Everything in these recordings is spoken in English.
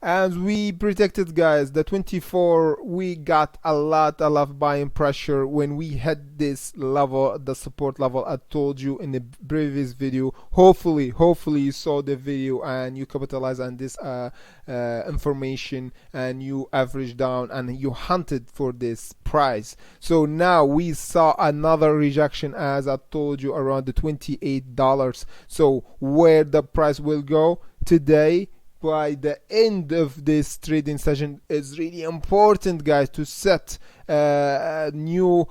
As we predicted, guys, the 24, we got a lot of buying pressure when we hit this level, the support level I told you in the previous video. Hopefully you saw the video and you capitalize on this information and you average down and you hunted for this price. So now we saw another rejection, as I told you, around the $28. So where the price will go today by the end of this trading session is really important, guys, to set a new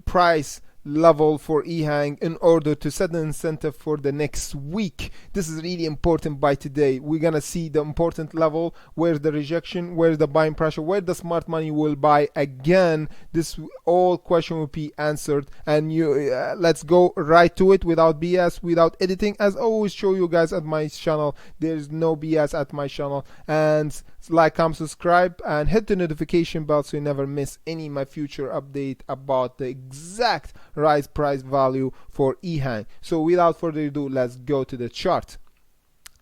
price level for EHang in order to set an incentive for the next week. This is really important. By today we're gonna see the important level, where the rejection, where the buying pressure, where the smart money will buy again. This all question will be answered, and you let's go right to it without BS, without editing. As I always show you guys at my channel, there's no BS at my channel. And like, comment, subscribe, and hit the notification bell so you never miss any of my future update about the exact right price value for EHang. So without further ado, let's go to the chart.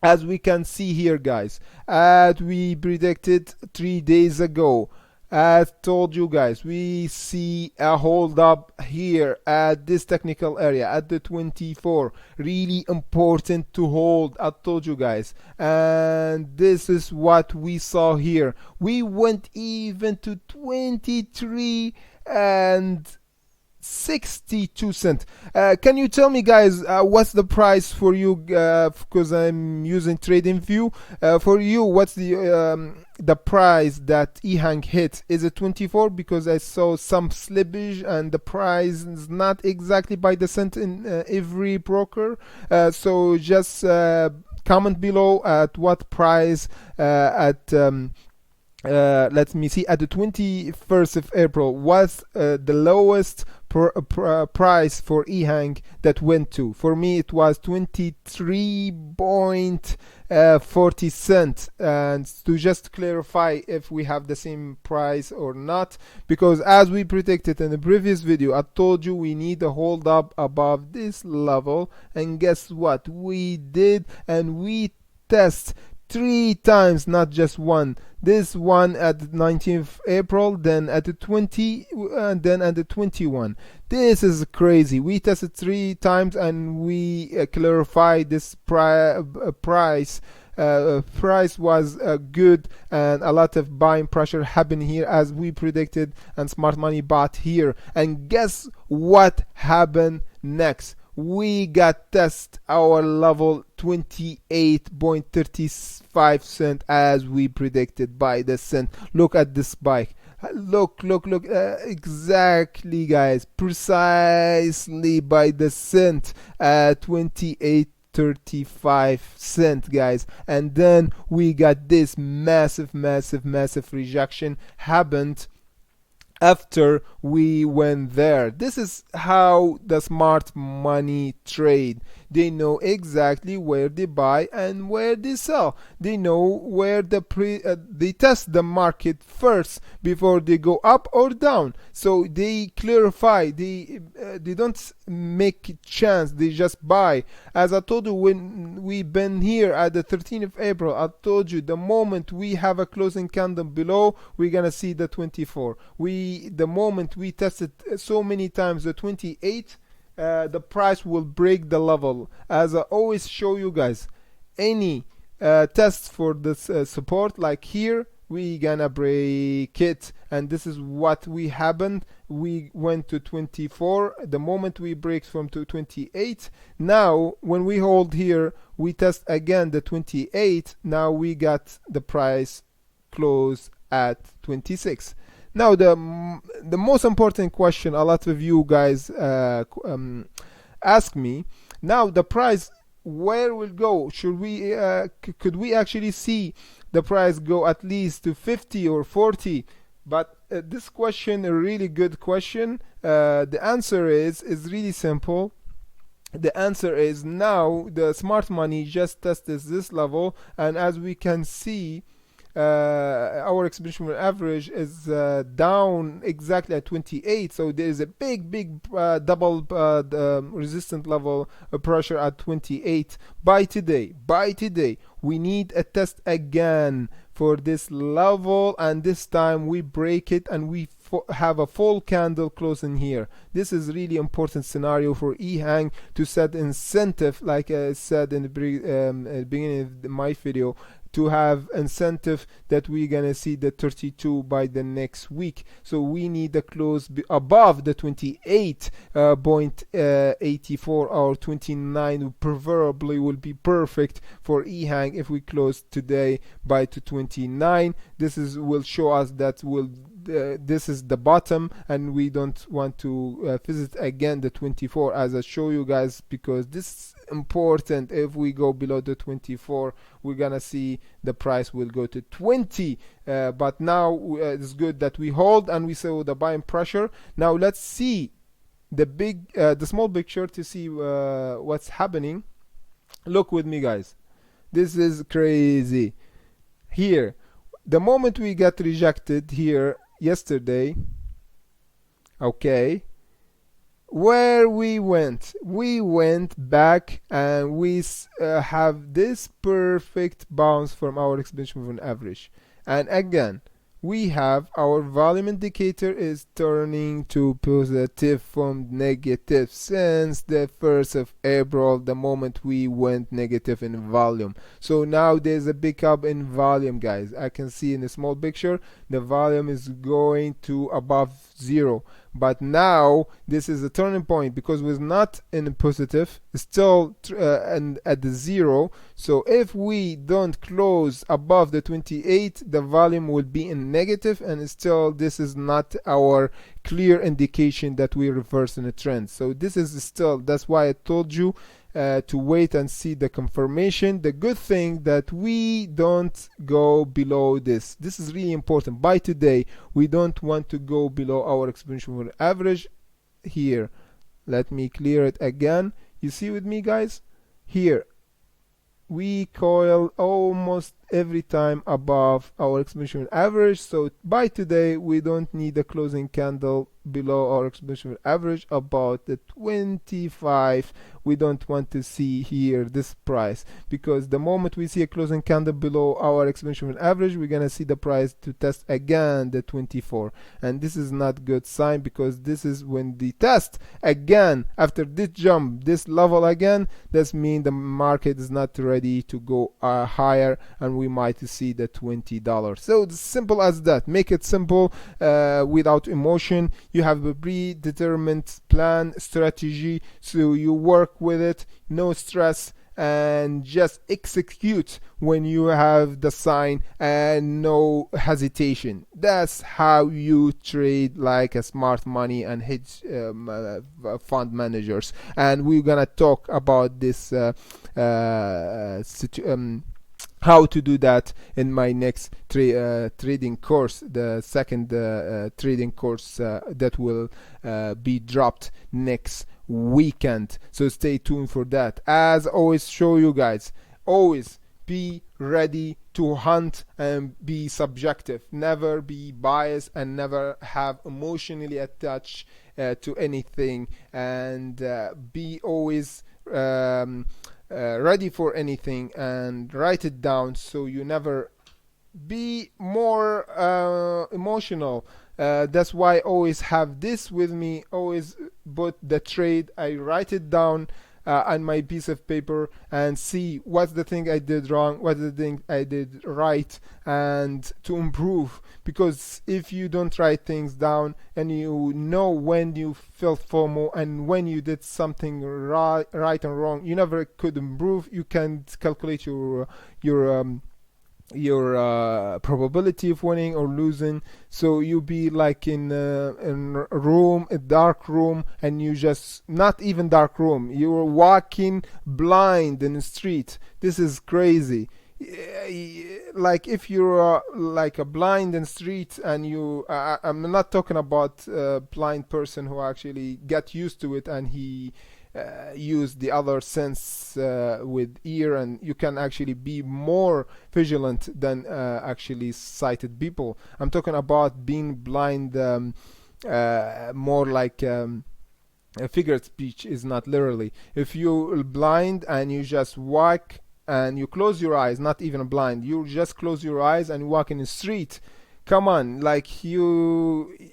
As we can see here, guys, as we predicted 3 days ago, as told you guys, we see a hold up here at this technical area at the 24. Really important to hold, I told you guys. And this is what we saw here. We went even to 23 and 62 cents. Can you tell me, guys, what's the price for you? Because I'm using TradingView. For you, what's the price that EHang hit? Is it 24? Because I saw some slippage and the price is not exactly by the cent in every broker. So just comment below at what price let me see, at the 21st of April was the lowest price for EHang that went to. For me it was 23.40 cents. And to just clarify if we have the same price or not, because as we predicted in the previous video, I told you we need a hold up above this level, and guess what we did? And we test 3 times, not just one. This one at the 19th April, then at the 20, and then at the 21. This is crazy. We tested 3 times and we clarified this price. Price was good, and a lot of buying pressure happened here as we predicted, and smart money bought here. And guess what happened next? We got test our level 28.35 cent as we predicted by the cent. Look at this spike. Look, exactly, guys, precisely by the cent at 28.35 cent, guys. And then we got this massive rejection happened after we went there. This is how the smart money trade. They know exactly where they buy and where they sell. They know where they test the market first before they go up or down. So they clarify. They don't make chance. They just buy. As I told you when we been here at the 13th of April, I told you the moment we have a closing candle below, we're gonna see the 24. The moment we tested so many times the 28, the price will break the level. As I always show you guys, any tests for this support like here, we gonna break it, and this is what we happened. We went to 24. The moment we break from to 28, now when we hold here, we test again the 28. Now we got the price close at 26. Now the most important question a lot of you guys ask me, now the price, where will go? Should we could we actually see the price go at least to 50 or 40? But this question, a really good question. The answer is really simple. The answer is now the smart money just tested this level, and as we can see, our exponential average is down exactly at 28. So there is a big double resistant level of pressure at 28. By today we need a test again for this level, and this time we break it and we have a full candle closing here. This is really important scenario for EHang to set incentive, like I said in the beginning of my video, to have incentive that we're gonna see the 32 by the next week. So we need a close above the 28.84 or 29 preferably will be perfect for EHang. If we close today by to 29, this is will show us that this is the bottom, and we don't want to visit again the 24 as I show you guys, because this is important. If we go below the 24, we're gonna see the price will go to 20, but now it's good that we hold and we saw the buying pressure. Now let's see the small picture to see what's happening. Look with me, guys, this is crazy. Here, the moment we got rejected here yesterday, okay, where we went back, and we have this perfect bounce from our exponential moving average, and again we have our volume indicator is turning to positive from negative since the 1st of April, the moment we went negative in volume. So now there's a pickup in volume, guys. I can see in the small picture the volume is going to above 0, but now this is a turning point because we're not in a positive, still and at the 0. So if we don't close above the 28, the volume will be in negative, and still this is not our clear indication that we're reversing a trend. So this is still, that's why I told you to wait and see the confirmation. The good thing that we don't go below this. This is really important. By today, we don't want to go below our exponential moving average here. Let me clear it again. You see with me, guys? Here, we coil almost every time above our exponential moving average. So by today, we don't need a closing candle below our exponential moving average about the 25. We don't want to see here this price, because the moment we see a closing candle below our exponential moving average, we're gonna see the price to test again the 24, and this is not good sign, because this is when the test again after this jump, this level again, that means the market is not ready to go higher, and we might see the $20. So it's simple as that. Make it simple, without emotion. You have a predetermined plan, strategy, so you work with it, no stress, and just execute when you have the sign and no hesitation. That's how you trade like a smart money and hedge fund managers. And we're gonna talk about this how to do that in my next trading course, the second trading course that will be dropped next weekend. So stay tuned for that. As always, show you guys, always be ready to hunt and be subjective. Never be biased and never have emotionally attached to anything, and be always ready for anything, and write it down so you never be more emotional. That's why I always have this with me, always put the trade, I write it down on my piece of paper and see what's the thing I did wrong, what's the thing I did right, and to improve. Because if you don't write things down and you know when you felt FOMO and when you did something right and wrong, you never could improve. You can't calculate your probability of winning or losing. So you be like in a room, a dark room, and you just, not even dark room, you're walking blind in the street. This is crazy. Like if you're like a blind in the street, and you I'm not talking about a blind person who actually got used to it and he use the other sense with ear, and you can actually be more vigilant than actually sighted people. I'm talking about being blind, more like a figure of speech, is not literally. If you're blind and you just walk and you close your eyes, not even blind, you just close your eyes and you walk in the street, come on, like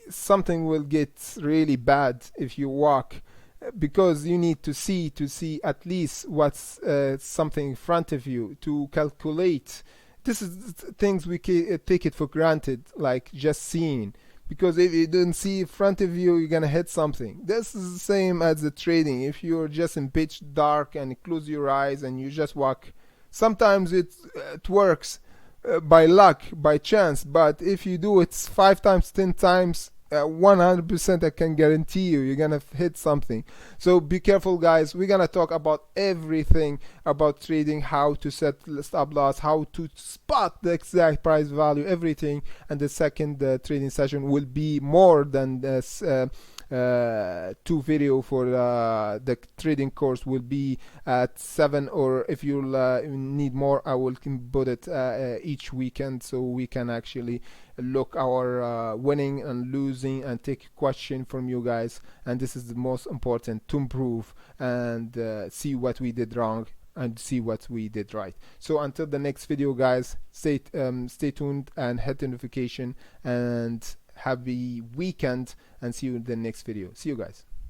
something will get really bad if you walk, because you need to see at least what's something in front of you to calculate. This is things we take it for granted, like just seeing, because if you don't see in front of you, you're gonna hit something. This is the same as the trading. If you're just in pitch dark and you close your eyes and you just walk, sometimes it works by luck, by chance, but if you do it 5 times, 10 times, 100% I can guarantee you're gonna hit something. So be careful, guys. We're gonna talk about everything about trading, how to set stop loss, how to spot the exact price value, everything. And the second trading session will be more than this 2 video. For the trading course will be at 7, or if you need more, I will put it each weekend, so we can actually look our winning and losing and take a question from you guys. And this is the most important, to improve and see what we did wrong and see what we did right. So until the next video, guys, stay tuned and hit the notification, and happy weekend, and see you in the next video. See you guys.